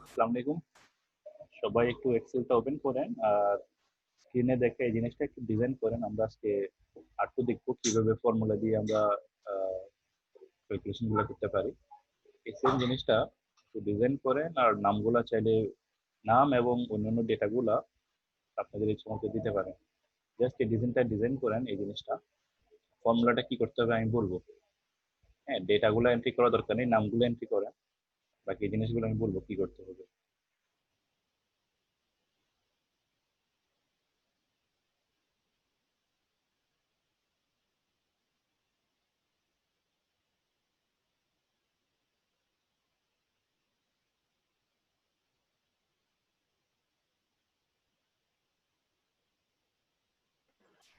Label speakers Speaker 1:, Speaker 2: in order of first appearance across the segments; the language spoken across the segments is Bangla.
Speaker 1: আসসালামু আলাইকুম। সবাই একটু এক্সেলটা ওপেন করেন আর স্ক্রিনে দেখে এই জিনিসটা একটু ডিজাইন করেন। আমরা আজকে আরেকটু দেখবো কিভাবে ফর্মুলা দিয়ে আমরা ক্যালকুলেশন গুলো করতে পারি। এই সেম জিনিসটা একটু ডিজাইন করেন আর নামগুলা চাইলে নাম এবং অন্যান্য ডেটাগুলা আপনাদের ইচ্ছে মতো দিতে পারেন। জাস্ট এই ডিজাইনটা ডিজাইন করেন। এই জিনিসটা ফর্মুলাটা কি করতে হবে আমি বলবো। হ্যাঁ, ডেটাগুলো এন্ট্রি করা দরকার নেই, নামগুলো এন্ট্রি করেন। বাকি জিনিসগুলো আমি বলবো কি করতে হবে।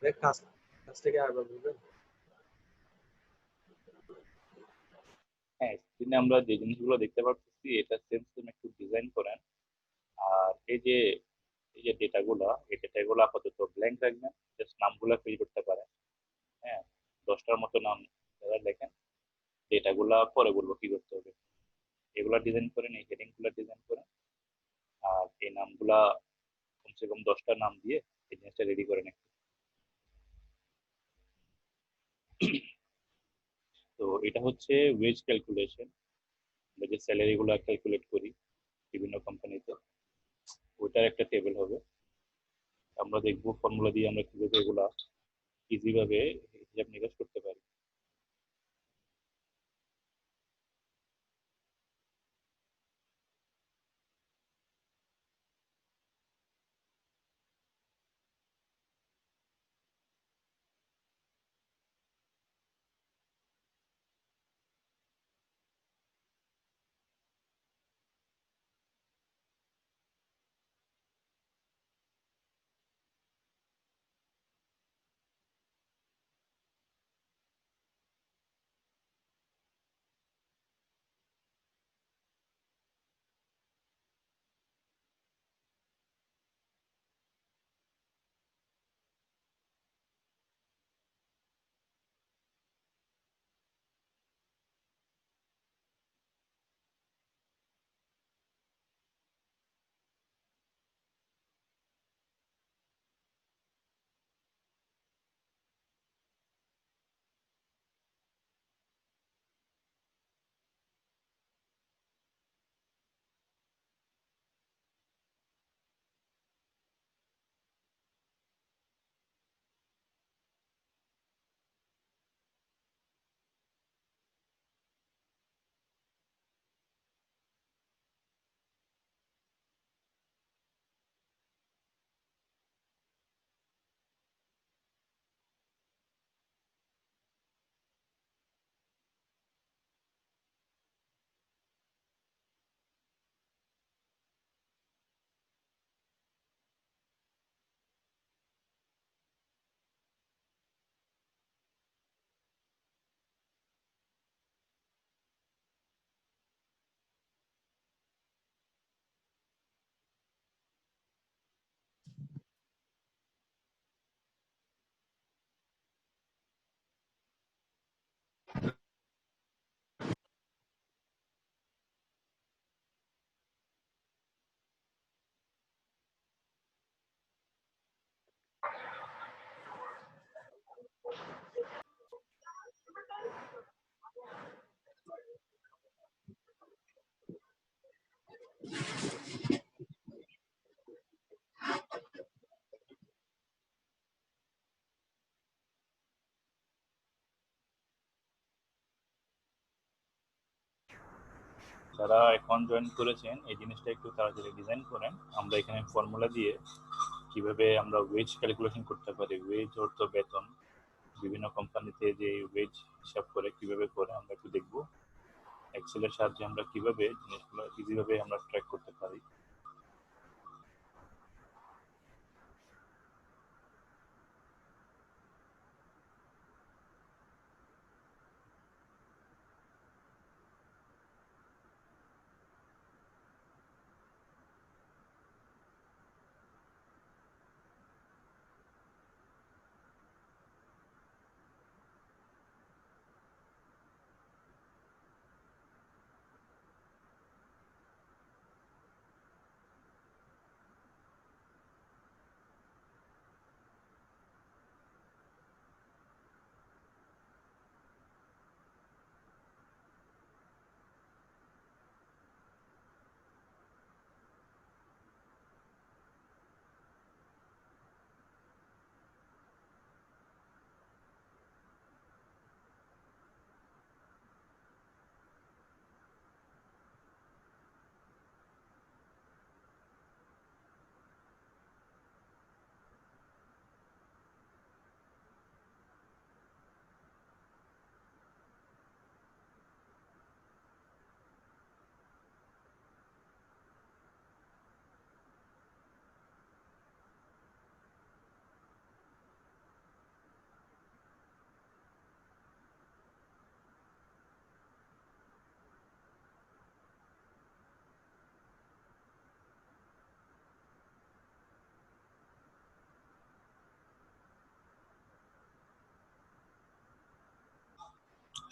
Speaker 2: দেখ কাজ থেকে আবার বলবেন।
Speaker 1: হ্যাঁ, স্ক্রিনে আমরা যে জিনিসগুলো দেখতে পাচ্ছি এটা সেম সেম একটু ডিজাইন করেন। আর এই যে ডেটাগুলো, এই ডেটাগুলো আপাতত ব্ল্যাঙ্ক রাখবেন। জাস্ট নামগুলো ফিল করতে পারেন। হ্যাঁ, 10টার মতো নাম যারা লেখেন। ডেটাগুলো পরে বলবো কি করতে হবে। এগুলা ডিজাইন করেন, এই হেডিং গুলা ডিজাইন করেন। আর এই নামগুলা কমসে কম 10টা নাম দিয়ে এই জিনিসটা রেডি করেন একটু। তো এটা হচ্ছে ওয়েজ ক্যালকুলেশন। আমরা যে স্যালারি গুলা ক্যালকুলেট করি বিভিন্ন কোম্পানিতে, ওইটার একটা টেবিল হবে। আমরা দেখবো ফর্মুলা দিয়ে আমরা কিভাবে এগুলা ইজি ভাবে হিসাব নিকাশ করতে পারি। যারা এখন জয়েন করেছেন এই জিনিসটা একটু তাড়াতাড়ি ডিজাইন করেন। আমরা এখানে ফর্মুলা দিয়ে কিভাবে আমরা ওয়েজ ক্যালকুলেশন করতে পারি, ওয়েজ অর্থ বেতন, বিভিন্ন কোম্পানিতে যে ওয়েজ হিসাব করে কিভাবে করে আমরা একটু দেখবো। এক্সেলের সাহায্যে আমরা কিভাবে জিনিসগুলো ইজিভাবে আমরা ট্র্যাক করতে পারি।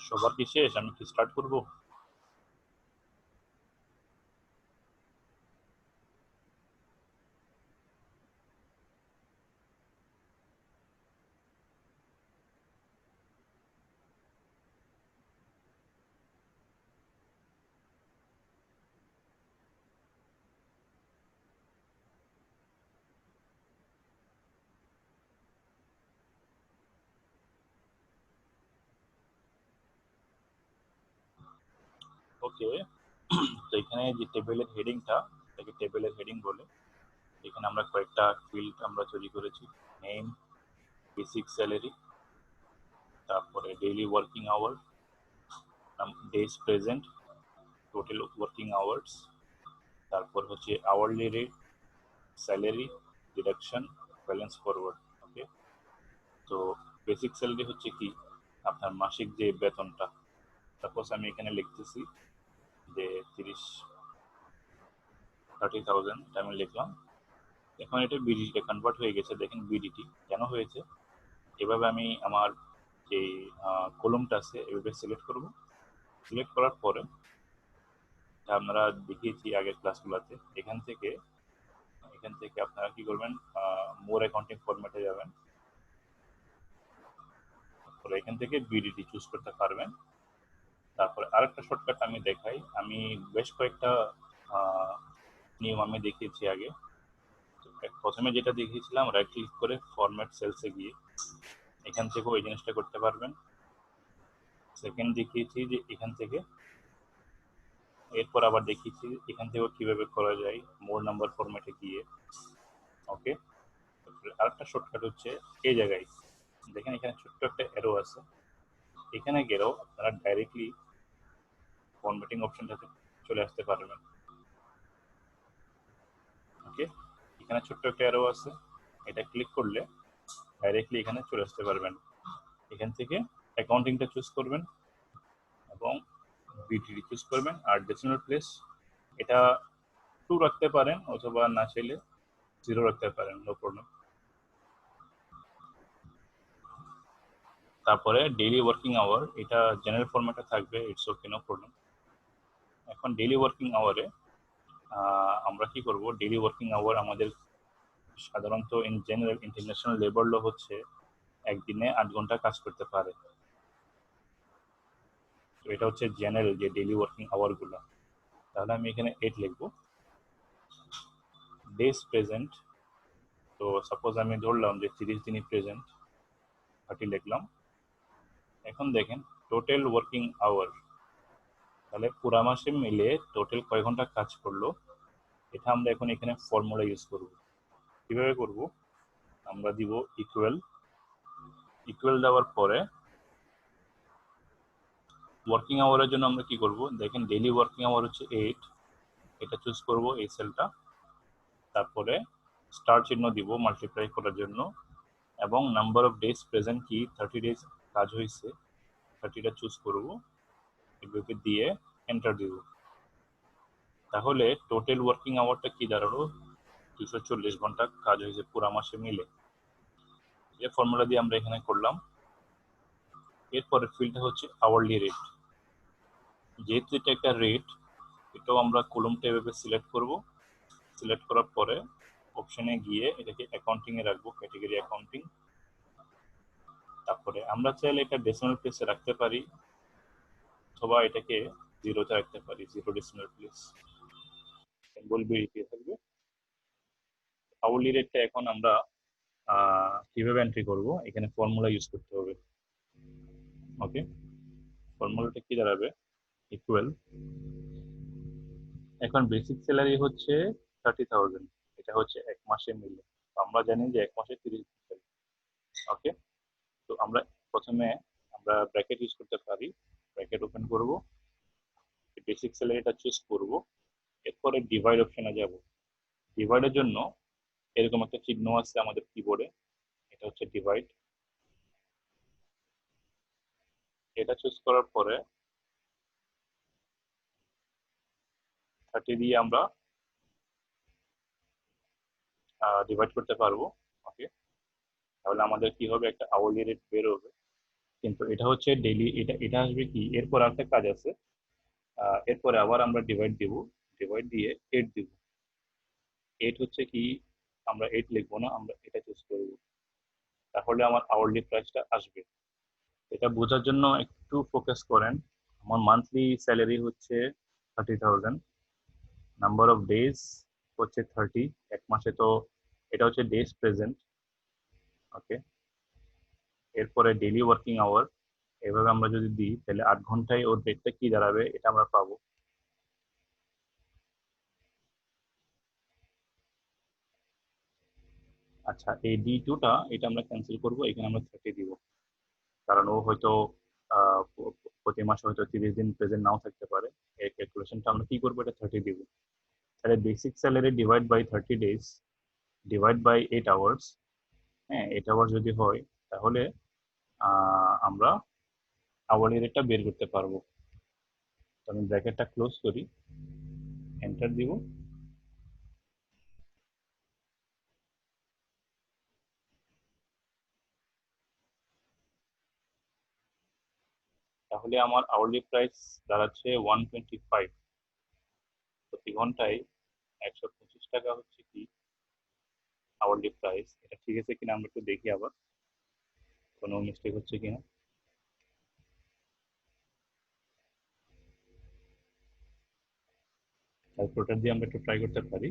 Speaker 1: সবার কি শেষ? আমি কি স্টার্ট করব? ওকে। তো এখানে যে টেবিলের হেডিংটা, এটাকে টেবিলের হেডিং বলে। এখানে আমরা কয়েকটা ফিল্ড আমরা তৈরি করেছি। নেম, বেসিক স্যালারি, তারপরে daily working hour, days present, total working hours, তারপর হচ্ছে hourly rate, salary, deduction, balance forward. Okay. তো বেসিক স্যালারি হচ্ছে কি আপনার মাসিক যে বেতনটা। সাপোজ আমি এখানে লিখতেছি যে 30,000 আমি লিখলাম। এখন এটা বিডিটি কনভার্ট হয়ে গেছে, দেখেন বিডিটি কেন হয়েছে। এভাবে আমি আমার যে কলমটা আছে এভাবে সিলেক্ট করব। সিলেক্ট করার পরে আপনারা দেখিয়েছি আগের ক্লাসগুলোতে, এখান থেকে আপনারা কি করবেন, মোর অ্যাকাউন্টিং ফরম্যাটে যাবেন। তারপরে এখান থেকে বিডিটি চুজ করতে পারবেন। তারপরে আরেকটা শর্টকাট আমি দেখাই। আমি বেশ কয়েকটা নিয়ম আমি দেখিয়েছি আগে। প্রথমে যেটা দেখিয়েছিলাম, রাইট ক্লিক করে ফরম্যাট সেলসে গিয়ে এখান থেকেও এই জিনিসটা করতে পারবেন। সেকেন্ড দেখিয়েছি যে এখান থেকে, এরপর আবার দেখিয়েছি এখান থেকেও কিভাবে করা যায় মোর নাম্বার ফরম্যাটে গিয়ে। ওকে। আরেকটা শর্টকাট হচ্ছে এই জায়গায় দেখেন, এখানে ছোট্ট একটা এরো আছে, এখানে গেলেও আপনারা ডাইরেক্টলি ফরম্যাটিং অপশনটাতে চলে আসতে পারবেন। ওকে। এখানে ছোট্ট একটা অ্যারো আছে, এটা ক্লিক করলে ডাইরেক্টলি এখানে চলে আসতে পারবেন। এখান থেকে অ্যাকাউন্টিংটা চুজ করবেন এবং বিটিডি চুজ করবেন। আর ডেসিমাল প্লেস এটা 2 রাখতে পারেন অথবা না চাইলে 0 রাখতে পারেন, নো প্রবলেম। তারপরে ডেইলি ওয়ার্কিং আওয়ার, এটা জেনারেল ফরম্যাটে থাকবে, ইটস ওকে, নো প্রবলেম। এখন ডেইলি ওয়ার্কিং আওয়ারে আমরা কি করব, ডেইলি ওয়ার্কিং আওয়ার আমাদের সাধারণত in general international labour law হচ্ছে একদিনে 8 ঘন্টা কাজ করতে পারে। তো এটা হচ্ছে জেনারেল যে ডেইলি ওয়ার্কিং আওয়ার গুলো। তাহলে আমি এখানে 8 লিখবো। ডেজ প্রেজেন্ট, তো সাপোজ আমি ধরলাম যে 30 দিনই প্রেজেন্ট, 30 লিখলাম। এখন দেখেন টোটাল ওয়ার্কিং আওয়ার, তাহলে পুরা মাসে মিলে টোটাল কয় ঘন্টা কাজ করলো, এটা আমরা এখন এখানে ফর্মুলা ইউজ করব। কিভাবে করব, আমরা দিব ইকুয়াল, ইকুয়াল দেওয়ার পরে ওয়ার্কিং আওয়ারের জন্য আমরা কি করব, দেখেন ডেইলি ওয়ার্কিং আওয়ার হচ্ছে 8, এটা চুজ করব এই সেলটা। তারপরে স্টার চিহ্ন দিব মাল্টিপ্লাই করার জন্য, এবং নাম্বার অফ ডেজ প্রেজেন্ট কি 30 ডেজ কাজ হয়েছে, 30টা চুজ করব, এগুলোকে দিয়ে এন্টার দিব। তাহলে টোটাল ওয়ার্কিং আওয়ারটা কি দাঁড়ালো, 240 ঘন্টা কাজ হয়েছে পুরা মাসে মিলে। এই ফর্মুলা দিয়ে আমরা এখানে করলাম। এরপরে ফিল্ডটা হচ্ছে আওয়ারলি রেট, যেহেতু এটা একটা রেট, এটাও আমরা কলমটা এভাবে সিলেক্ট করব। সিলেক্ট করার পরে অপশনে গিয়ে এটাকে অ্যাকাউন্টিং এ রাখবো, ক্যাটাগরি অ্যাকাউন্টিং। তারপরে আমরা চাইলে এটা ডেসিমাল প্লেসে রাখতে পারি, অথবা এটাকে জিরোতে রাখতে পারি, 0 ডেসিমাল প্লেস, সিম্বল বিটি থাকবে। আওয়ারলি রেটটা এখন আমরা কিভাবে এন্ট্রি করব, এখানে ফর্মুলা ইউজ করতে হবে। ওকে, ফর্মুলাটা কি দাঁড়াবে, ইকুয়াল, এখন বেসিক স্যালারি হচ্ছে 30,000, এটা হচ্ছে এক মাসে মিলে। আমরা জানি যে এক মাসে 30 দিন। ওকে, তো আমরা প্রথমে আমরা ব্র্যাকেট ইউজ করতে পারি, ব্র্যাকেট ওপেন করব, বেসিক স্যালারিটা চুজ করব, এরপরে ডিভাইড অপশনে যাব। ডিভাইডের জন্য এরকম একটা চিহ্ন আছে আমাদের কিবোর্ডে, এটা হচ্ছে ডিভাইড। এটা চুজ করার পরে 30 দিয়ে আমরা ডিভাইড করতে পারবো। ওকে, তাহলে আমাদের কি হবে, একটা আওয়ারলি রেট বের হবে। কিন্তু এটা হচ্ছে ডেইলি, এটা এটা আসবে কি, এরপর একটা কাজ আছে, এরপরে আবার আমরা ডিভাইড দিব, ডিভাইড দিয়ে 8 দিব। 8 হচ্ছে কি, আমরা 8 লিখবো না, আমরা এটা চুজ করব, তাহলে আমার আওয়ারলি প্রাইসটা আসবে। এটা বোঝার জন্য একটু ফোকাস করেন। আমার মান্থলি স্যালারি হচ্ছে 30,000, নাম্বার অফ ডেজ হচ্ছে 30 এক মাসে, তো এটা হচ্ছে ডেজ প্রেজেন্ট। ওকে, এরপরে ডেইলি ওয়ার্কিং আওয়ার, এভাবে আমরা যদি দিই তাহলে 8 ঘন্টায় ওর রেটটা কি দাঁড়াবে, এটা আমরা পাবো। আচ্ছা, এই D2টা এটা আমরা ক্যান্সেল করব, এখানে আমরা 30 দিব, কারণ ও হয়তো প্রতি মাসে হয়তো 30 দিন প্রেজেন্ট নাও থাকতে পারে। এই ক্যালকুলেশনটা আমরা কি করবো, এটা 30 দিব। তাহলে basic salary divide by 30 days divide by 8 hours, হ্যাঁ 8 আওয়ার্স যদি হয়, তাহলে আমরা আওয়ারলি রেটটা বের করতে পারবো। তো আমি ব্র্যাকেটটা ক্লোজ করি, এন্টার দিব। তাহলে আমার আওয়ারলি প্রাইস দাঁড়াচ্ছে 125, প্রতি ঘন্টায় 125 টাকা হচ্ছে কি আওয়ারলি প্রাইস। এটা ঠিক আছে কিনা আমরা একটু দেখি আবার, কোনো মিস্টেক হচ্ছে কিনা। ক্যালকুলেটর দিয়ে আমরা একটু ট্রাই করতে পারি।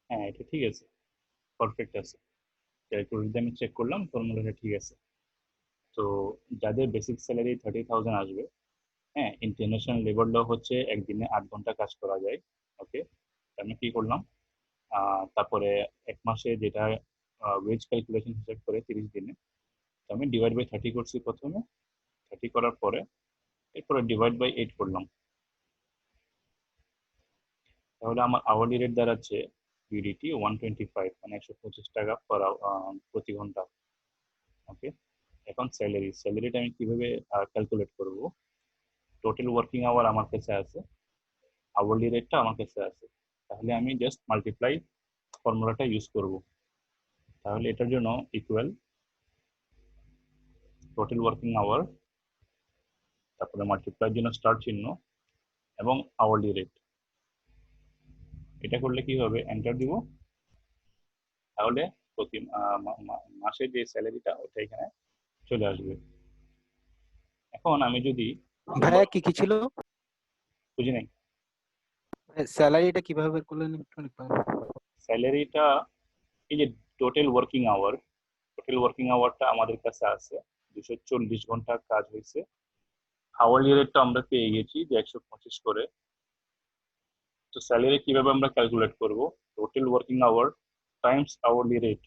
Speaker 1: হ্যাঁ, এটা ঠিক আছে, পারফেক্ট আছে। ক্যালকুলেটর দিয়ে আমি চেক করলাম, ফর্মুলাটা ঠিক আছে। তো যাদের বেসিক স্যালারি 30,000 আসবে, হ্যাঁ ইন্টারন্যাশনাল লেবার ল হচ্ছে একদিনে 8 ঘন্টা কাজ করা যায়। ওকে, আমি কি করলাম, তারপরে এক মাসে যেটা ওয়েজ ক্যালকুলেশন হিসাব করে 30 দিনে, তো আমি ডিভাইড বাই 30 করছি প্রথমে, 30 করার পরে এরপরে ডিভাইড বাই 8 করলাম। তাহলে আমার আওয়ারলি রেট দাঁড়াচ্ছে ইউডিটি 125, মানে 125 টাকা প্রতি ঘন্টা। ওকে, এখন স্যালারিটা আমি কিভাবে ক্যালকুলেট করব, টোটাল ওয়ার্কিং আওয়ার আমার কাছে আছে, আওয়ারলি রেটটা আমার কাছে আছে, তাহলে আমি জাস্ট মাল্টিপ্লাই ফর্মুলাটা ইউজ করব। তাহলে এটার জন্য ইকুয়াল টোটাল ওয়ার্কিং আওয়ার তারপরে মাল্টিপ্লাইয়ের জন্য স্টার চিহ্ন এবং আওয়ারলি রেট। এটা করলে কি হবে, এন্টার দিব, তাহলে প্রতি মাসে যে স্যালারিটা ওটা এখানে চলে আসবে। এখন আমি যদি
Speaker 3: ভাইয়া কি কি ছিল?
Speaker 1: বুঝি নাই,
Speaker 3: স্যালারিটা কিভাবে বের করলেন একটু
Speaker 1: স্যালারিটা এই যে টোটাল ওয়ার্কিং আওয়ারটা আমাদের কাছে আছে 240 ঘন্টা কাজ হয়েছে। আওয়ারলি রেটটা আমরা পেয়ে গেছি যে 125 করে। তো স্যালারি কিভাবে আমরা ক্যালকুলেট করব, total working hour times hourly rate,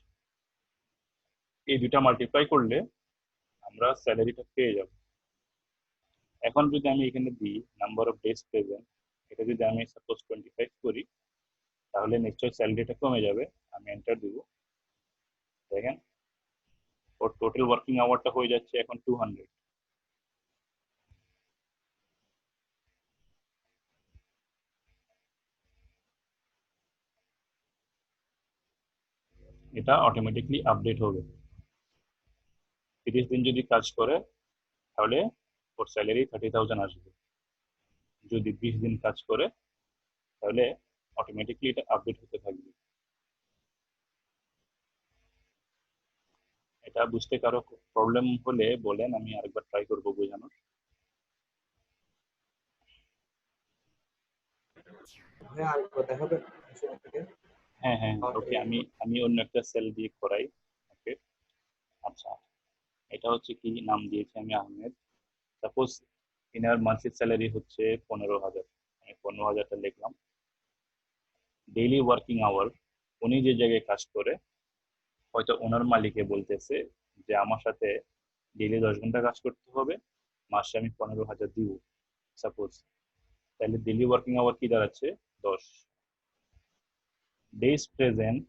Speaker 1: এই দুটা মাল্টিপ্লাই করলে আমরা স্যালারিটা পেয়ে যাব। এখন যদি আমি এখানে দিই নাম্বার অফ ডেজ প্রেজেন্ট, এটা যদি আমি সাপোজ 25 করি, তাহলে নিশ্চয়ই স্যালারিটা কমে যাবে। আমি এন্টার দিব, দেখেন ওর টোটাল ওয়ার্কিং আওয়ারটা হয়ে যাচ্ছে এখন 200। এটা অটোমেটিকলি আপডেট হবে। 30 দিন যদি কাজ করে তাহলে ওর স্যালারি 30,000 আসবে। যদি 20 দিন কাজ করে তাহলে অটোমেটিকলি এটা আপডেট হতে থাকবে। এটা বুঝতে কারো প্রবলেম হলে বলেন, আমি আরেকবার ট্রাই করবো বোঝানোর।
Speaker 2: হ্যাঁ আরেকবার দেখাবেন শুরু থেকে?
Speaker 1: হ্যাঁ হ্যাঁ ওকে, আমি অন্য একটা সেল দিয়ে করাই। ওকে আচ্ছা, এটা হচ্ছে কি নাম দিয়েছি আমি Ahmed. Suppose inner monthly salary হচ্ছে 15,000, আমি 15,000টা লিখলাম। ডেইলি ওয়ার্কিং আওয়ার, উনি যে জায়গায় কাজ করে হয়তো ওনার মালিকে বলতেছে যে আমার সাথে ডেইলি 10 ঘন্টা কাজ করতে হবে, মাসে আমি 15,000 দিব সাপোজ। তাহলে ডেইলি ওয়ার্কিং আওয়ার কি দাঁড়াচ্ছে 10। ডেজ প্রেজেন্ট,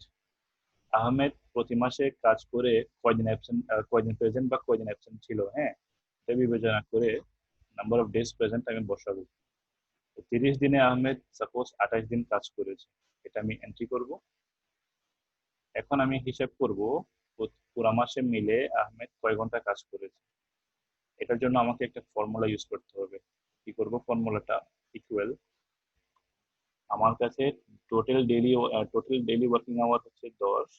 Speaker 1: আহমেদ প্রতি মাসে কাজ করে কয়দিন প্রেজেন্ট বা কয়দিন অ্যাবসেন্ট ছিল, হ্যাঁ এটা বিবেচনা করে নাম্বার অফ ডেজ প্রেজেন্ট আমি বসাবো। 30 দিনে আহমেদ সাপোজ 28 দিন কাজ করেছে, এটা আমি এন্ট্রি করব। এখন আমি হিসাব করব পুরো মাসে মিলে আহমেদ কয় ঘন্টা কাজ করেছে। এটার জন্য আমাকে একটা ফর্মুলা ইউজ করতে হবে। কি করব, ফর্মুলাটা ইকুয়াল, আমার কাছে টোটাল ডেইলি ওয়ার্কিং আওয়ার হচ্ছে 10,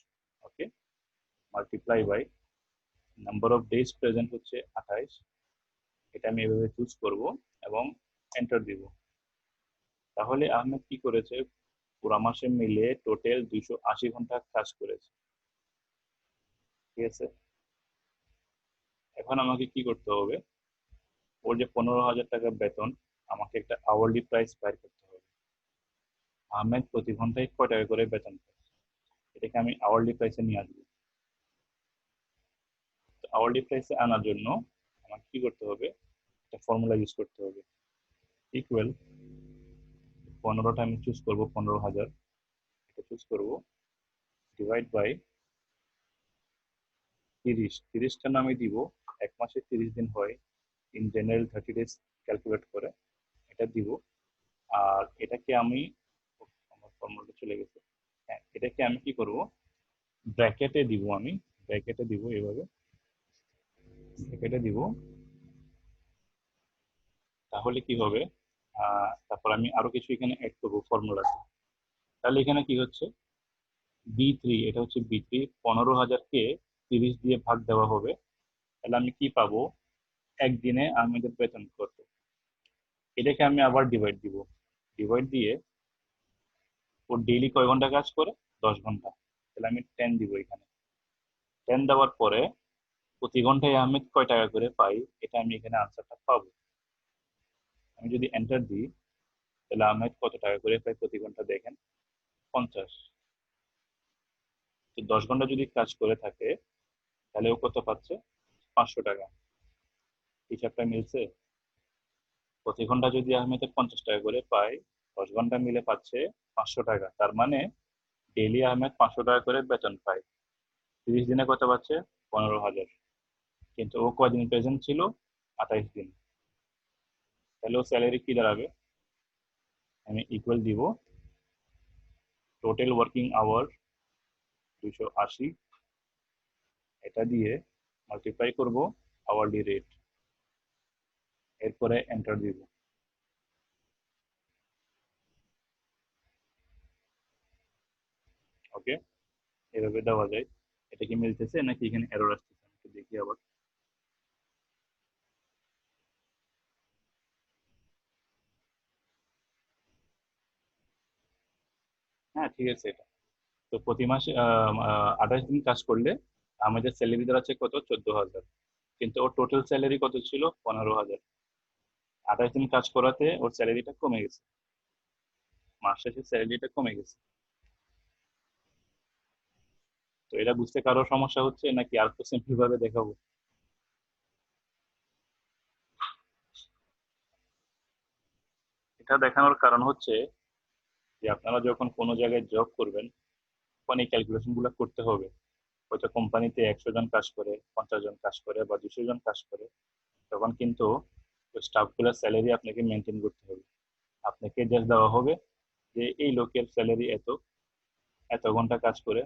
Speaker 1: okay, multiply by number of days present হচ্ছে 28, এটা আমি এভাবে চুজ করব এবং এন্টার দিব। তাহলে আহমেদ কি করেছে, পুরো মাসে মিলে টোটাল 280 ঘন্টা কাজ করেছে, ঠিক আছে। এখন আমাকে কি করতে হবে, ওর যে 15,000 টাকা বেতন, আমাকে একটা আওয়ারলি প্রাইস বাইর করতে হবে। আহমেদ প্রতি ঘন্টায় কয় টাকা করে বেতন পায়, এটাকে আমি আওয়ারলি প্রাইসে নিয়ে আসবো। আওয়ারলি প্রাইসে আনার জন্য আমাকে কি করতে হবে, একটা ফর্মুলা ইউজ করতে হবে। ইকুয়াল 15টা আমি চুজ করব, 15,000 এটা চুজ করব, ডিভাইড বাই 30, 30টা নামে দিব, এক মাসে 30 দিন হয়, ইন জেনারেল 30 ডেজ ক্যালকুলেট করে এটা দিব। আর এটাকে আমি, আমার ফর্মুলাটা চলে গেছে, হ্যাঁ এটাকে আমি কি করব, ব্র্যাকেটে দিব, আমি ব্র্যাকেটে দিব এভাবে, ব্র্যাকেটে দিব। তাহলে কি হবে, তারপর আমি আরো কিছু এখানে অ্যাড করবো ফর্মুলাতে। তাহলে এখানে কি হচ্ছে, B3, এটা হচ্ছে B3, 15,000কে 30 দিয়ে ভাগ দেওয়া হবে। তাহলে আমি কি পাবো, একদিনে আমাদের বেতন কত, এটাকে আমি আবার ডিভাইড দিব, ডিভাইড দিয়ে ওর ডেইলি কয় ঘন্টা কাজ করে, 10 ঘন্টা, তাহলে আমি 10 দিব এখানে। 10 দেওয়ার পরে প্রতি ঘন্টায় আহমেদ কয় টাকা করে পাই, এটা আমি এখানে আনসারটা পাবো। আমি যদি এন্টার দিই তাহলে আহমেদ কত টাকা করে পাই প্রতি ঘন্টা, দেখেন 50। তো 10 ঘন্টা যদি কাজ করে থাকে তাহলে ও কত পাচ্ছে, 500 টাকা। হিসাবটা মিলছে, প্রতি ঘন্টা যদি আহমেদের 50 টাকা করে পায়, 10 ঘন্টা মিলে পাচ্ছে 500 টাকা। তার মানে ডেইলি আহমেদ 500 টাকা করে বেতন পায়, 30 দিনে কত পাচ্ছে, 15,000। কিন্তু ও কয়দিন প্রেজেন্ট ছিল, 28 দিন। তাহলে ও স্যালারি কি দাঁড়াবে, আমি ইকুয়াল দিব টোটাল ওয়ার্কিং আওয়ার 280, এটা দিয়ে মাল্টিপ্লাই করব আওয়ারলি রেট। এরপরে এন্টার দিব। ওকে, এভাবে দেওয়া যায়। এটা কি মিলতেছে নাকি এখানে এরর আসতেছে একটু দেখি আবার। হ্যাঁ ঠিক আছে। এটা তো প্রতি মাসে 28 দিন কাজ করলে আমাদের স্যালারি দেওয়া আছে কত, 14,000, কিন্তু ওর টোটাল স্যালারি কত ছিল, 15,000। 28 দিন কাজ করাতে ওর স্যালারিটা কমে গেছে, মাস শেষে স্যালারিটা কমে গেছে। তো এটা বুঝতে কারো সমস্যা হচ্ছে নাকি আর তো সিম্পল ভাবে দেখাবো? এটা দেখানোর কারণ হচ্ছে যে আপনারা যখন কোনো জায়গায় জব করবেন তখন এই ক্যালকুলেশন গুলো করতে হবে। হয়তো কোম্পানিতে 100 জন কাজ করে, 50 জন কাজ করে বা 200 জন কাজ করে, তখন কিন্তু ওই স্টাফগুলোর স্যালারি আপনাকে মেনটেন করতে হবে। আপনাকে জাস্ট দেওয়া হবে যে এই লোকের স্যালারি এত, এত ঘন্টা কাজ করে,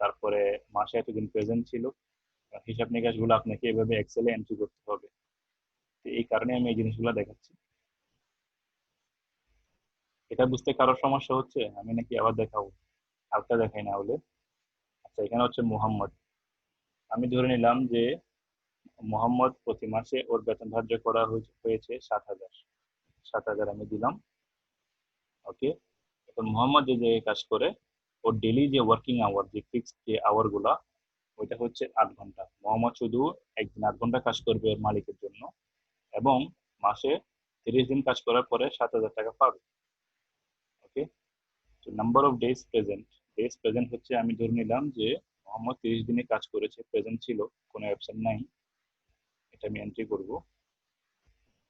Speaker 1: তারপরে মাসে এতদিন প্রেজেন্ট ছিল। হিসাব নিকাশ গুলো আপনাকে এভাবে এক্সেলে এন্ট্রি করতে হবে। তো এই কারণে আমি এই জিনিসগুলো দেখাচ্ছি। এটা বুঝতে কারোর সমস্যা হচ্ছে আমি নাকি আবার দেখাবো? হালকা দেখাই না হলে। আচ্ছা, এখানে হচ্ছে মোহাম্মদ। আমি ধরে নিলাম যে মোহাম্মদ প্রতি মাসে ওর বেতন ধার্য করা হয়েছে 7,000। 7,000 আমি দিলাম। ওকে, এখন মোহাম্মদ যে জায়গায় কাজ করে ওর ডেলি যে ওয়ার্কিং আওয়ার, যে ফিক্সড যে আওয়ার গুলা, ওইটা হচ্ছে 8 ঘন্টা। মোহাম্মদ শুধু একদিন 8 ঘন্টা কাজ করবে ওর মালিকের জন্য, এবং মাসে 30 দিন কাজ করার পরে 7,000 টাকা পাবে। ওকে, তো number of days present, days present হচ্ছে আমি ধরে নিলাম যে মোহাম্মদ 30 দিনে কাজ করেছে, প্রেজেন্ট ছিল, কোনো অ্যাবসেন্ট নাই। এটা আমি এন্ট্রি করব।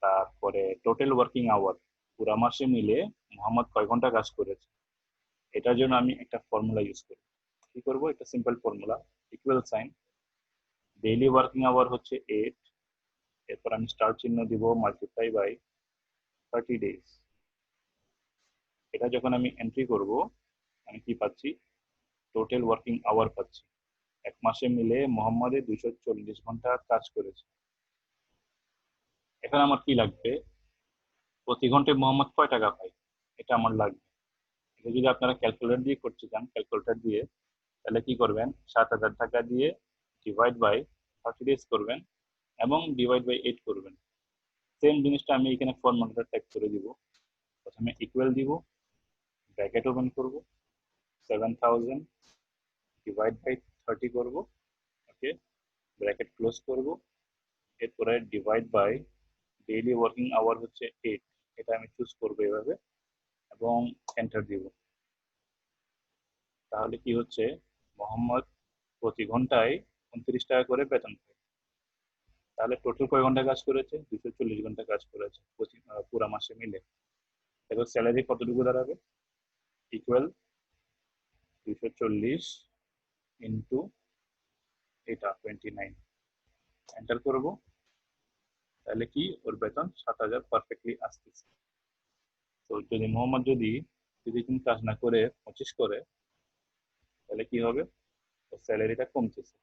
Speaker 1: তারপরে টোটাল ওয়ার্কিং আওয়ার, পুরো মাসে মিলে মোহাম্মদ কয় ঘন্টা কাজ করেছে, এটার জন্য আমি একটা ফর্মুলা ইউজ করব। কি করব? একটা simple formula, equal sign, daily working hour হচ্ছে 8, এরপর আমি স্টার চিহ্ন দিব, মাল্টিপ্লাই বাই 30 ডেজ। এটা যখন আমি এন্ট্রি করব আমি কি পাচ্ছি, টোটাল ওয়ার্কিং আওয়ার পাচ্ছি। এক মাসে মিলে মোহাম্মদে 240 ঘন্টা কাজ করেছে। এখন আমার কি লাগবে, প্রতি ঘন্টায় মোহাম্মদ কয় টাকা পায়, এটা আমার লাগবে। এটা যদি আপনারা ক্যালকুলেটর দিয়ে করতে চান, ক্যালকুলেটর দিয়ে, তাহলে কি করবেন, 7,000 টাকা দিয়ে ডিভাইড বাই 30 ডেজ করবেন এবং ডিভাইড বাই 8 করবেন। সেম জিনিসটা আমি এখানে ফর্মুলাটা টাইপ করে দিব। প্রথমে ইকুয়াল দিব, ব্র্যাকেট ওপেন করব, 7,000 ডিভাইড বাই 30 করব। ওকে, ব্র্যাকেট ক্লোজ করব। এরপরে divide by daily working hour হচ্ছে 8, এটা আমি চুজ করবো এভাবে এবং এন্টার দিব। তাহলে কি হচ্ছে, মোহাম্মদ প্রতি ঘন্টায় 29 টাকা করে বেতন পায়। তাহলে টোটাল কয় ঘন্টা কাজ করেছে, 240 ঘন্টা কাজ করেছে পুরা মাসে মিলে। এবার স্যালারি কতটুকু দাঁড়াবে, ইকুয়াল 240 ইন্টু এটা 29, এন্টার করব। তাহলে কি, ওর বেতন 7,000 পারফেক্টলি আসতেছে। তো যদি মোহাম্মদ যদি 30 দিন কাজ না করে 25 করে, তাহলে কি হবে, ওর স্যালারিটা কমতেছে।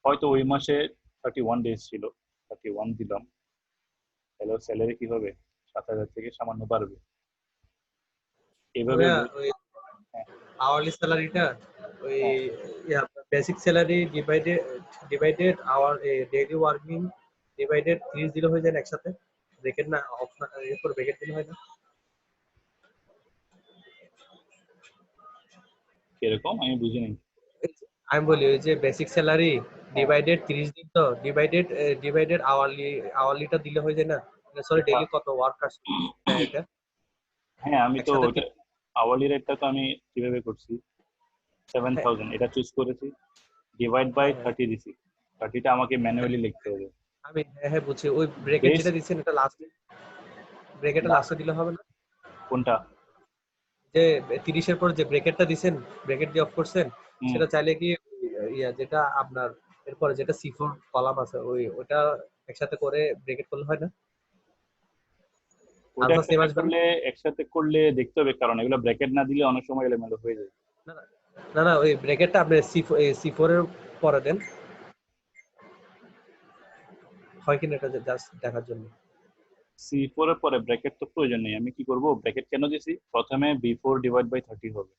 Speaker 1: হয়তো ওই মাসে 31 ডেজ ছিল, 31 দিলাম, তাহলে ওর স্যালারি কি হবে, 7,000 থেকে সামান্য বাড়বে। এভাবে
Speaker 2: ভাইয়া ওই
Speaker 1: হ্যাঁ
Speaker 2: আওয়ারলি স্যালারিটা ওই
Speaker 1: হ্যাঁ
Speaker 2: basic salary divided our daily working divided 30 দিলে হয়ে যায় না একসাথে, ব্রেকেট না অপশন এরপর ব্রেকেট দিলে হয় না?
Speaker 1: কিরকম আমি বুঝিনি।
Speaker 2: আমি বলি ওই যে বেসিক স্যালারি
Speaker 1: হ্যাঁ
Speaker 2: ডিভাইডেড 30 দিন, তো ডিভাইডেড আওয়ারলিটা দিলে হয়ে যায় না? সরি,
Speaker 1: হ্যাঁ
Speaker 2: ডেইলি কত ওয়ার্কার্স দেয় এটা
Speaker 1: হ্যাঁ, আমি তো
Speaker 2: একসাথে
Speaker 1: ওইটা আওয়ারলি রেটটা তো আমি কিভাবে করছি,
Speaker 2: হ্যাঁ
Speaker 1: 7,000 এটা চুজ করেছি, ডিভাইড বাই
Speaker 2: হ্যাঁ হ্যাঁ
Speaker 1: 30 দিছি। 30টা আমাকে
Speaker 2: হ্যাঁ,
Speaker 1: ম্যানুয়ালি লিখতে হবে।
Speaker 2: আমি হ্যাঁ হ্যাঁ বুঝছি, ওই ব্রেকেট
Speaker 1: বেশ,
Speaker 2: যেটা দিচ্ছেন এটা লাস্টে, ব্রেকেটটা
Speaker 1: না
Speaker 2: লাস্টে দিলে হবে না?
Speaker 1: কোনটা?
Speaker 2: যে 30-এর পর যে ব্রেকেটটা দিছেন, ব্রেকেট দিয়ে অফ করছেন,
Speaker 1: হুম,
Speaker 2: সেটা চাইলে কি যেটা আপনার এরপরে যেটা C4 কলাম আছে ওটা একসাথে করে ব্রেকেট করলে হয় না?
Speaker 1: ওটা
Speaker 2: আনসার সেম
Speaker 1: একসাথে
Speaker 2: আসবে না?
Speaker 1: করলে, একসাথে করলে দেখতে হবে, কারণ এগুলো ব্র্যাকেট না দিলে অনেক সময় এলোমেলো হয়ে যায়।
Speaker 2: না না না না, ওই ব্রেকেটটা আপনি C4 এর পরে দেন, হয় কিনা এটা জাস্ট দেখার জন্য।
Speaker 1: C4 এর পরে ব্র্যাকেট তো প্রয়োজন নেই, আমি কি করব, ব্র্যাকেট কেন দিছি, প্রথমে B4 ডিভাইড বাই 30 হবে,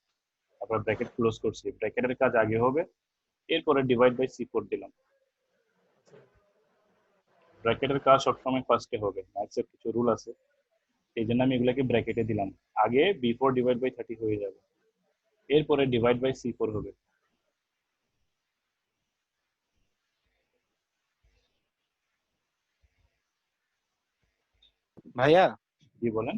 Speaker 1: তারপর ব্র্যাকেট ক্লোজ করছি, ব্র্যাকেটের কাজ আগে হবে, এরপরে ডিভাইড বাই C4 দিলাম। ব্র্যাকেটের কাজ সবসময় ফার্স্টে হবে, ম্যাথসের কিছু রুল আছে, এই জন্য আমি এগুলাকে ব্র্যাকেটে দিলাম। আগে B4 ডিভাইড বাই 30 হয়ে যাবে, এরপরে ডিভাইড বাই C4 হবে।
Speaker 3: ভাইয়া
Speaker 1: কি বলেন?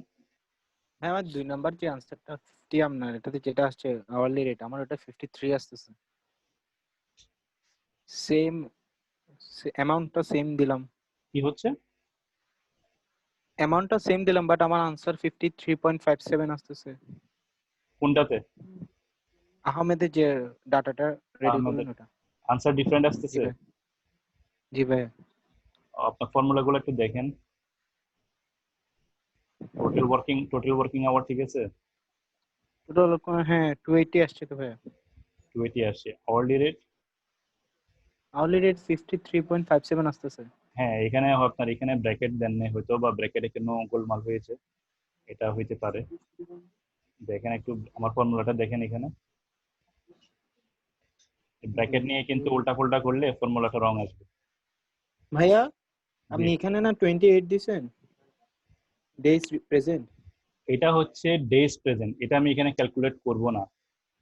Speaker 3: ভাই আমার 2 নাম্বার যে আনসারটা 50 আপনার এটাতে যেটা আসছে আওয়ারলি রেট আমার ওটা 53 আসতেছে। সেম অ্যামাউন্টটা সেম দিলাম,
Speaker 1: কি হচ্ছে?
Speaker 3: অ্যামাউন্টটা সেম দিলাম বাট আমার আনসার 53.57 আসতেছে।
Speaker 1: কোনটাতে?
Speaker 3: আহমেদের যে ডাটাটা রেডি
Speaker 1: আমাদের
Speaker 3: করলেন ওটা।
Speaker 1: আনসার ডিফারেন্ট
Speaker 3: জি
Speaker 1: আসতেছে।
Speaker 3: ভাই, জি ভাই।
Speaker 1: আপনার ফর্মুলাগুলো একটু দেখেন। টোটাল ওয়ার্কিং আওয়ার ঠিক আছে,
Speaker 3: টোটাল হ্যাঁ 280 আসছে তো ভাইয়া।
Speaker 1: 280 আসছে। আওয়ারলি রেট,
Speaker 3: আওয়ারলি রেট 53.57 আসতেছে।
Speaker 1: হ্যাঁ এখানে আপনার এখানে ব্র্যাকেট দেন নাই হয়তো, বা ব্র্যাকেটে কোনো গোলমাল হয়েছে, এটা হইতে পারে। দেখেন একটু আমার ফর্মুলাটা দেখেন, এখানে ব্র্যাকেট নিয়ে কিন্তু উল্টা করলে ফর্মুলাটা রং আসবে।
Speaker 3: ভাইয়া
Speaker 1: জি,
Speaker 3: আপনি এখানে না 28 দিছেন ডেজ প্রেজেন্ট।
Speaker 1: এটা হচ্ছে ডেজ প্রেজেন্ট, এটা আমি এখানে ক্যালকুলেট করব না,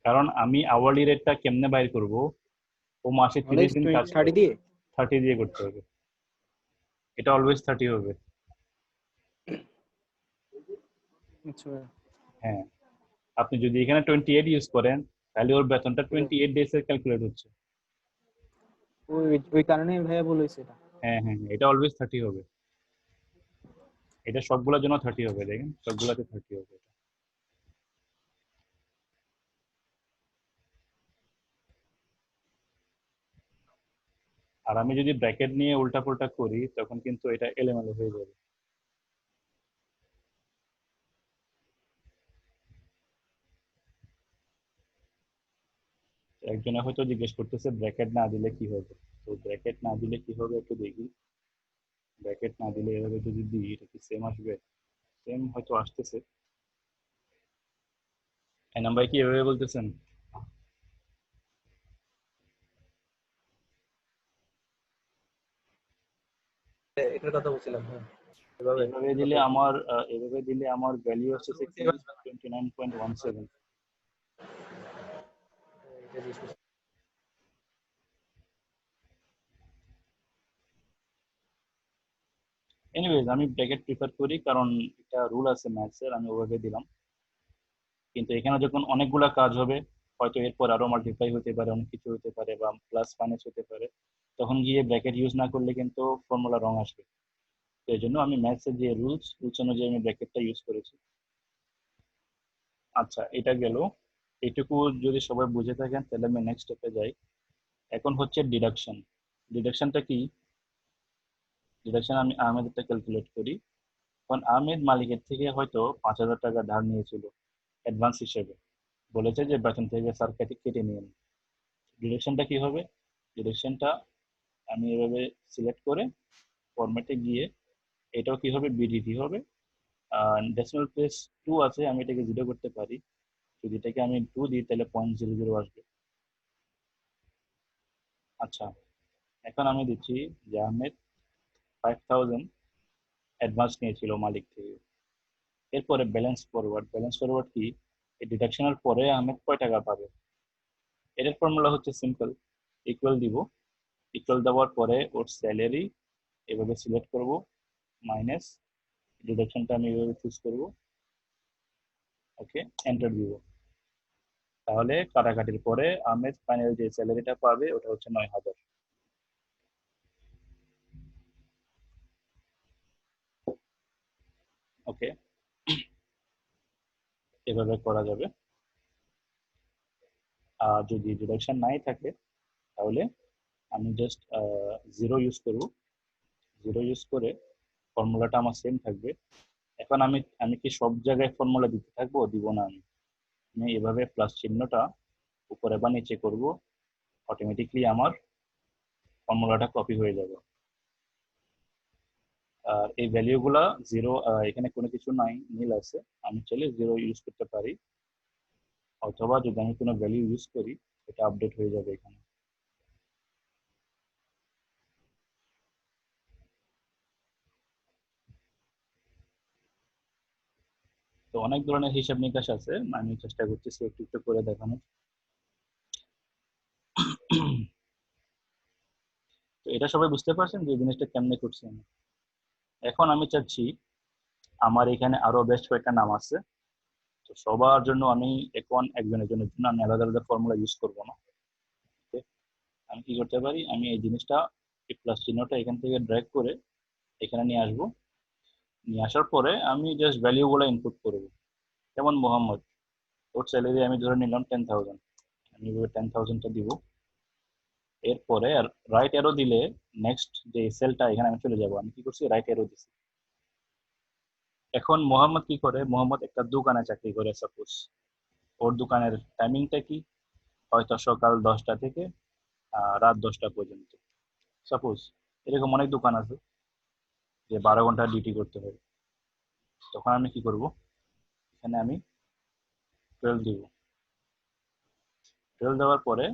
Speaker 1: কারণ আমি আওয়ারলি রেটটা কেমনে বাইর করব, ও মাসে 30
Speaker 3: অলওয়েজ
Speaker 1: দিন কাজ
Speaker 3: 30
Speaker 1: করে,
Speaker 3: দিয়ে।
Speaker 1: 30 দিয়ে করতে হবে, এটা অলওয়েজ 30 হবে।
Speaker 3: আচ্ছা ভাইয়া।
Speaker 1: হ্যাঁ, আপনি যদি এখানে 28 ইউজ করেন, তাহলে ওর বেতনটা
Speaker 3: জি ভাই।
Speaker 1: 28 ডেজ এর ক্যালকুলেট হচ্ছে।
Speaker 3: ওই ওই কারণেই ভাইয়া বলেছে এটা।
Speaker 1: হ্যাঁ হ্যাঁ হ্যাঁ, এটা অলওয়েজ 30 হবে, এটা সবগুলোর জন্য 30 হবে, দেখেন সবগুলাতে 30 হবে এটা। আর আমি যদি ব্র্যাকেট নিয়ে উল্টাপাল্টা করি তখন কিন্তু এটা এলোমেলো হয়ে যাবে। একজনে হয়তো জিজ্ঞেস করতেছে ব্র্যাকেট না দিলে কি হবে, তো ব্র্যাকেট না দিলে কি হবে একটু দেখি। ব্র্যাকেট না দিলে এভাবে যদি দিই এটা কি সেম আসবে? সেম হয়তো আসতেছে। এনাম ভাই কি এভাবে বলতেছেন?
Speaker 2: এটার কথা বলছিলাম, হ্যাঁ এভাবে
Speaker 1: এভাবে দিলে আমার ভ্যালু আসছে 29.17। এনিওয়েজ আমি ব্র্যাকেট প্রিফার করি, কারণ এটা রুল আছে ম্যাথসের, আমি ওভাবে দিলাম। কিন্তু এখানে যখন অনেকগুলা কাজ হবে, হয়তো এরপর আরো মাল্টিপ্লাই হতে পারে, অনেক কিছু হতে পারে, বা প্লাস মাইনাস হতে পারে, তখন গিয়ে ব্র্যাকেট ইউজ না করলে কিন্তু ফর্মুলা রং আসবে। তো এই জন্য আমি ম্যাথসের যে রুলস অনুযায়ী আমি ব্র্যাকেটটা ইউজ করেছি। আচ্ছা, এটা গেল, এইটুকু যদি সবাই বুঝে থাকেন তাহলে আমি নেক্সট স্টেপে যাই। এখন হচ্ছে ডিডাকশন। ডিডাকশনটা কি? ডিডাকশন আমি আহমেদটা ক্যালকুলেট করি। এখন আহমেদ মালিকের থেকে হয়তো 5,000 টাকা ধার নিয়েছিল অ্যাডভান্স হিসেবে, বলেছে যে বেতন থেকে স্যার কেটে নিন। ডিরেকশনটা কি হবে? ডিরেকশনটা আমি এভাবে সিলেক্ট করে ফরম্যাটে গিয়ে, এটাও কি হবে, বিডিটি হবে। ডেসিমাল প্লেস 2 আছে, আমি এটাকে 0 করতে পারি, যদি এটাকে আমি 2 দিই তাহলে 0.00 আসবে। আচ্ছা, এখন আমি দিচ্ছি যে আহমেদ 5,000 অ্যাডভান্স নিয়েছিল মালিক থেকে। এরপরে ব্যালেন্স ফরওয়ার্ড কি? এই ডিডাকশনের পরে আহমেদ কয় টাকা পাবে? এটার ফর্মুলা হচ্ছে সিম্পল, ইকুয়াল দিব, ইকুয়াল দেওয়ার পরে ওর স্যালারি এভাবে সিলেক্ট করব, মাইনাস ডিডাকশনটা আমি এভাবে চুজ করব, ওকে, এন্টার দিব। তাহলে কাটাকাটির পরে আহমেদ ফাইনাল যে স্যালারিটা পাবে ওটা হচ্ছে 9,000। ওকে, এভাবে করা যাবে। আর যদি ডিডাকশন নাই থাকে তাহলে আমি জাস্ট 0 ইউজ করব, 0 ইউজ করে ফর্মুলাটা আমার সেম থাকবে। এখন আমি কি সব জায়গায় ফর্মুলা দিতে থাকবো? দিব না, আমি এভাবে প্লাস চিহ্নটা উপরে বা নিচে করব, অটোমেটিকলি আমার ফর্মুলাটা কপি হয়ে যাবে। আর এই ভ্যালুগুলা জিরো, এখানে কোনো কিছু নাই, নীল আছে, আমি চাইলে জিরো ইউজ করতে পারি, অথবা যদি আমি কোনো ভ্যালু ইউজ করি এটা আপডেট হয়ে যাবে এখানে। তো অনেক ধরনের হিসাব নিকাশ আছে, আমি চেষ্টা করতেছি একটু একটু করে দেখানোর। তো এটা সবাই বুঝতে পারছেন যে জিনিসটা কেমনে করছি আমি। এখন আমি চাচ্ছি আমার এখানে আরো বেশ কয়েকটা নাম আছে, তো সবার জন্য আমি এখন একজনের জন্য আমি আলাদা আলাদা ফর্মুলা ইউজ করবো না। আমি কি করতে পারি, আমি এই জিনিসটা এই প্লাস চিহ্নটা এখান থেকে ড্র্যাগ করে এখানে নিয়ে আসবো, নিয়ে আসার পরে আমি জাস্ট ভ্যালুগুলো ইনপুট করবো। যেমন মোহাম্মদ, ওর স্যালারি আমি ধরে নিলাম 10,000, আমি 10,000টা দিব। এরপরে রাইট অ্যারো দিলে নেক্সট যে সেলটা এখানে আমি চলে যাব, আমি কি করছি রাইট অ্যারো দিছি। এখন মোহাম্মদ কি করে, মোহাম্মদ একটা দোকানে চাকরি করে, সাপোজ ওর দোকানের টাইমিংটা কি, হয়তো সকাল 10টা থেকে রাত 10টা পর্যন্ত, সাপোজ। এরকম অনেক দোকান আছে যে 12 ঘন্টা ডিউটি করতে হবে। তখন আমি কি করব, এখানে আমি 12 দিব। 12 দেওয়ার পরে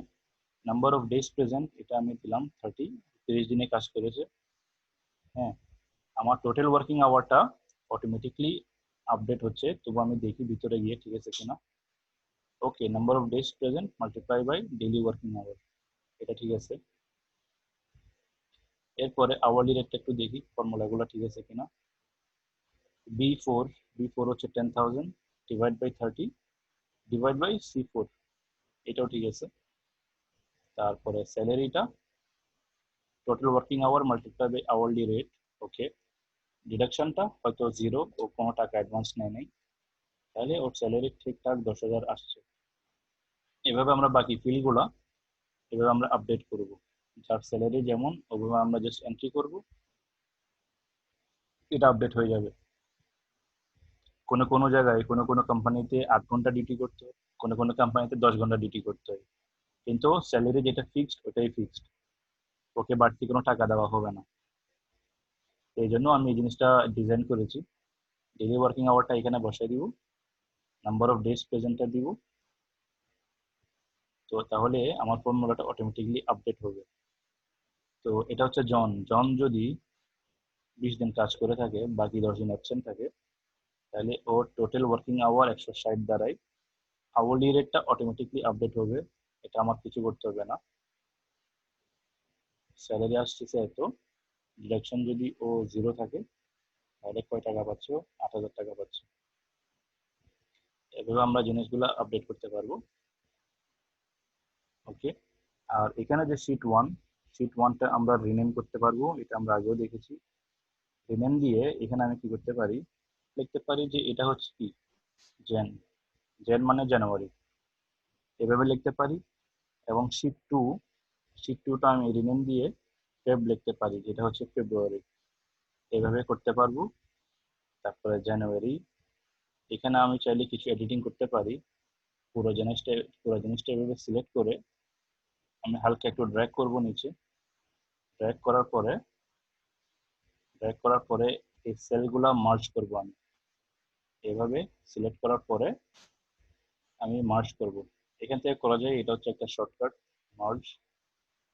Speaker 1: নাম্বার অফ ডেজ প্রেজেন্ট এটা আমি দিলাম 30, 30 দিনে কাজ করেছে। হ্যাঁ, আমার টোটাল ওয়ার্কিং আওয়ারটা অটোমেটিকলি আপডেট হচ্ছে, তবু আমি দেখি ভিতরে গিয়ে ঠিক আছে কিনা। Okay, number of days present multiply by daily working hour, এটা ঠিক আছে। এরপরে আওয়ারলি রেটটা একটু দেখি ফর্মুলাগুলো ঠিক আছে কিনা। বি ফোর হচ্ছে 10,000 divide by 30 divide by C4, এটাও ঠিক আছে। তারপরে স্যালারিটা total working hour multiply by hourly rate, okay. ডিডাকশনটা হয়তো জিরো, ও কোনো টাকা অ্যাডভান্স নেয় নাই, তাহলে ওর স্যালারি ঠিকঠাক 10,000 আসছে। এভাবে আমরা বাকি ফিলগুলা এভাবে আমরা আপডেট করব, যার স্যালারি যেমন ওভাবে আমরা জাস্ট এন্ট্রি করব, এটা আপডেট হয়ে যাবে। কোনো কোনো জায়গায় কোনো কোনো কোম্পানিতে 8 ঘন্টা ডিউটি করতে হয়, কোনো কোনো কোম্পানিতে 10 ঘন্টা ডিউটি করতে হয়, কিন্তু স্যালারি যেটা ফিক্সড ওটাই ফিক্সড, ওকে বাড়তি কোনো টাকা দেওয়া হবে না। এই জন্য আমি এই জিনিসটা ডিজাইন করেছি। ডেইলি ওয়ার্কিং আওয়ারটা এখানে বসাই দিব, নাম্বার অফ ডেজ প্রেজেন্টটা দিব, তো তাহলে আমার ফর্মুলাটা অটোমেটিকলি আপডেট হবে। তো এটা হচ্ছে জন, জন যদি 20 দিন কাজ করে থাকে, বাকি 10 দিন অ্যাবসেন্ট থাকে, তাহলে ওর টোটাল ওয়ার্কিং আওয়ার 160 দাঁড়ায়। আওয়ারলি রেটটা অটোমেটিকলি আপডেট হবে, এটা আমার কিছু করতে হবে না। স্যালারি আসতেছে এত, ডিডাকশন যদি ও জিরো থাকে তাহলে কয় টাকা পাচ্ছ, 8,000 টাকা পাচ্ছ। এভাবে আমরা জিনিসগুলো আপডেট করতে পারবো, ওকে। আর এখানে যে শিট ওয়ানটা আমরা রিনেম করতে পারবো, এটা আমরা আগেও দেখেছি। রিনেম দিয়ে এখানে আমি কি করতে পারি, লিখতে পারি যে এটা হচ্ছে কি জেন, জেন মানে জানুয়ারি, এভাবে লিখতে পারি। এবং শিট টুটা আমি রিনেম দিয়ে ফেব লিখতে পারি, যেটা হচ্ছে ফেব্রুয়ারি, এভাবে করতে পারবো। তারপরে জানুয়ারি, এখানে আমি চাইলে কিছু এডিটিং করতে পারি। পুরো জিনিসটা এভাবে সিলেক্ট করে আমি হালকা একটু ড্র্যাগ করব নিচে, ড্র্যাগ করার পরে এই সেলগুলা মার্জ করব আমি, এভাবে সিলেক্ট করার পরে আমি মার্জ করব। এখান থেকে করা যায়, এটা হচ্ছে একটা শর্টকাট, মার্জ।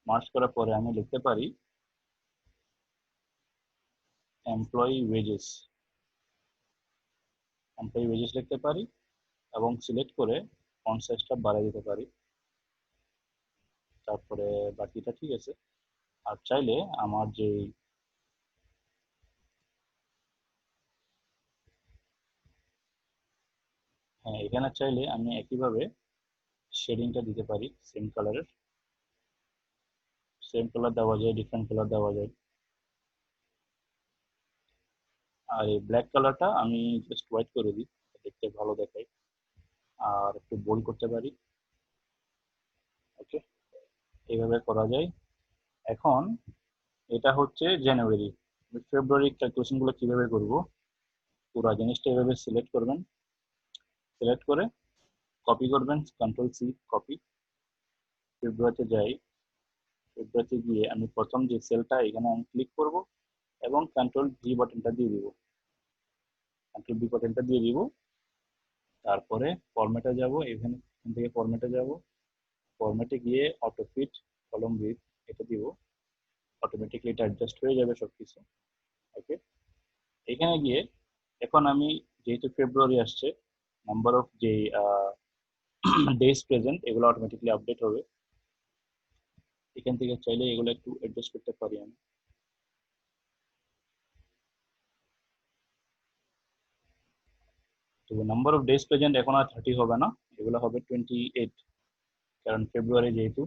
Speaker 1: মার্জ করার পরে আমি লিখতে পারি এমপ্লয়ি ওয়েজেস, লিখতে পারি এবং সিলেক্ট করে ফন্ট সাইজটা বাড়িয়ে দিতে পারি। তারপরে বাকিটা ঠিক আছে। আর চাইলে আমার যে হ্যাঁ, এখানে চাইলে আমি একইভাবে শেডিংটা দিতে পারি, সেম কালার দেওয়া যায়, ডিফারেন্ট কালার দেওয়া যায়। আর এই ব্ল্যাক কালারটা আমি জাস্ট হোয়াইট করে দিই, দেখতে ভালো দেখায়। আর একটু বোল্ড করতে পারি, ওকে, এইভাবে করা যায়। এখন এটা হচ্ছে জানুয়ারি, ফেব্রুয়ারি ক্যালকুলেশন গুলো কিভাবে করব, পুরো জিনিসটা এভাবে সিলেক্ট করবেন, সিলেক্ট করে কপি করবেন, Ctrl+C কপি। ফেব্রুয়ারিতে যাই, ফেব্রুয়ারিতে গিয়ে আমি প্রথম যে সেলটা এখানে আমি ক্লিক করব এবং কন্ট্রোল ভি বাটনটা দিয়ে দিব, কন্ট্রোল ভি বাটনটা দিয়ে দিব। তারপরে ফরম্যাটে যাব, এখান থেকে ফরম্যাটে যাব, ফরম্যাটে গিয়ে অটো ফিট কলম উইথ এটা দিব, অটোমেটিকলি এটা অ্যাডজাস্ট হয়ে যাবে সবকিছু। ওকে, এখানে গিয়ে এখন আমি যেহেতু ফেব্রুয়ারি আসছে, নাম্বার অফ যে ডেজ প্রেজেন্ট এগুলো অটোমেটিকলি আপডেট হবে। এখান থেকে চাইলে এগুলো একটু অ্যাডজাস্ট করতে পারি আমি। তো নাম্বার অফ ডেজ প্রেজেন্ট এখন আর 30 হবে না, এগুলো হবে 28, কারণ ফেব্রুয়ারি যেহেতু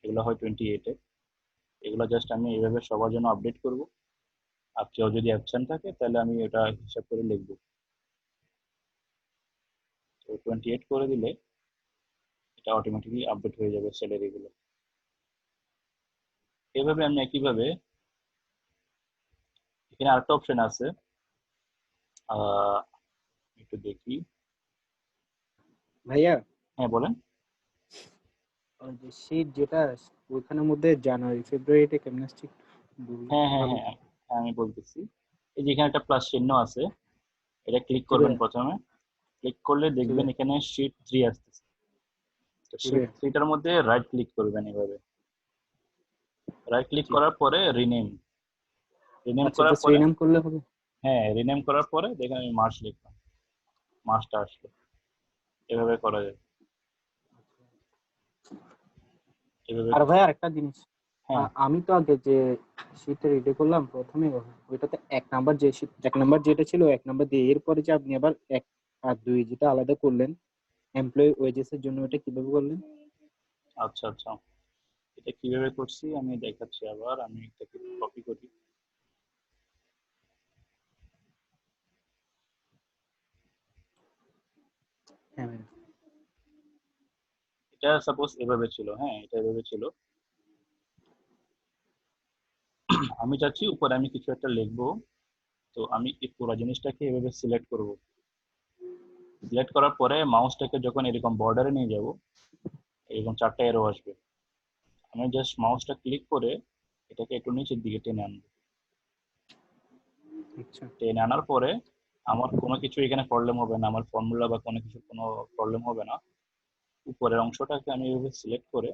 Speaker 1: এগুলো হয় 28-এ। এগুলো জাস্ট আমি এইভাবে সবার জন্য আপডেট করব, আর কেউ যদি অ্যাবসেন্ট থাকে তাহলে আমি এটা হিসাব করে লিখবো। তো 28 করে দিলে এটা অটোমেটিকলি আপডেট হয়ে যাবে স্যালারিগুলো। এইভাবে আমি একইভাবে এখানে আরেকটা অপশন আছে, একটু দেখি।
Speaker 3: ভাইয়া
Speaker 1: হ্যাঁ বলেন।
Speaker 3: ওই যে শীট যেটা ওইখানের মধ্যে জানুয়ারি ফেব্রুয়ারিতে কেমন আসছে
Speaker 1: হ্যাঁ হ্যাঁ
Speaker 3: ভালো
Speaker 1: হ্যাঁ হ্যাঁ, আমি বলতেছি। এই যে এখানে একটা প্লাস চিহ্ন আছে, এটা ক্লিক
Speaker 3: জি
Speaker 1: করবেন
Speaker 3: ভাইয়া,
Speaker 1: প্রথমে। ক্লিক করলে
Speaker 3: জি
Speaker 1: দেখবেন
Speaker 3: ভাইয়া,
Speaker 1: এখানে শীট 3 আসতেছে। তো
Speaker 3: জি
Speaker 1: শীট
Speaker 3: ভাইয়া।
Speaker 1: 3টার মধ্যে রাইট ক্লিক করবেন এভাবে। রাইট ক্লিক
Speaker 3: জি,
Speaker 1: করার পরে রিনেম, রিনেম
Speaker 3: আচ্ছা
Speaker 1: করার
Speaker 3: জাস্ট
Speaker 1: পরে,
Speaker 3: রিনাম করলে হবে।
Speaker 1: হ্যাঁ রিনেম করার পরে দেখেন আমি মার্চ লিখলাম, মার্চটা আসলো। এভাবে করা যায়, এভাবে
Speaker 3: আর ভাই আরেকটা জিনিস,
Speaker 1: হ্যাঁ
Speaker 3: আমি তো আগে যে শীটটা রেডি করলাম প্রথমে ওইটাতে এক নাম্বার যে শীট এক নাম্বার যেটা ছিল এক নাম্বার দিয়ে এরপরে যে আপনি আবার এক আর দুই যেটা আলাদা করলেন এমপ্লয়ি ওয়েজেস এর জন্য ওটা কিভাবে করলেন?
Speaker 1: আচ্ছা আচ্ছা, এটা কিভাবে করছি আমি দেখাচ্ছি। আবার আমি এটাকে কপি করি।
Speaker 3: হ্যাঁ ভাইয়া।
Speaker 1: এটা সাপোজ এভাবে ছিল, হ্যাঁ এটা এভাবে ছিল। আমি চাচ্ছি উপরে আমি কিছু একটা লিখবো, তো আমি এই পুরো জিনিসটাকে এভাবে সিলেক্ট করব। সিলেক্ট করার পরে মাউসটাকে যখন এরকম বর্ডারে নিয়ে যাব, এরকম 4টা এরো আসবে। আমি জাস্ট মাউসটা ক্লিক করে এটাকে একটু নিচের দিকে টেনে আনবো।
Speaker 3: আচ্ছা,
Speaker 1: টেনে আনার পরে আমার কোনো কিছু এখানে প্রবলেম হবে না, আমার ফর্মুলা বা কোনো কিছু কোনো প্রবলেম হবে না। উপরের অংশটাকে আমি এভাবে সিলেক্ট করে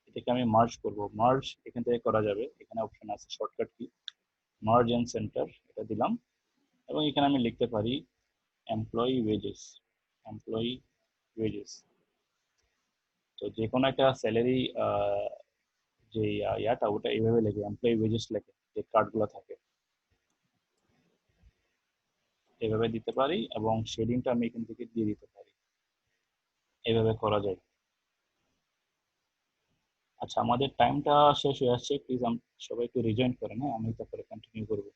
Speaker 1: এটাকে আমি মার্জ করব। মার্জ এখান থেকে করা যাবে, এখানে অপশন আছে shortcut key, merge and centre, এটা দিলাম। এবং এখানে আমি লিখতে পারি এমপ্লয়ি ওয়েজেস, এমপ্লয়ি ওয়েজেস। তো যে কোনো একটা স্যালারি যে ইয়াটা ওটা এইভাবে লেখে, এমপ্লয়ি ওয়েজেস লেখে, যে কার্ডগুলো থাকে এভাবে দিতে পারি, এবং শেডিংটা আমি এখান থেকে দিয়ে দিতে পারি। এভাবে করা যায়। আচ্ছা, আমাদের টাইমটা শেষ হয়ে আসছে, প্লিজ সবাই একটু রিজয়েন করেন, হ্যাঁ আমি তারপরে কন্টিনিউ করবো।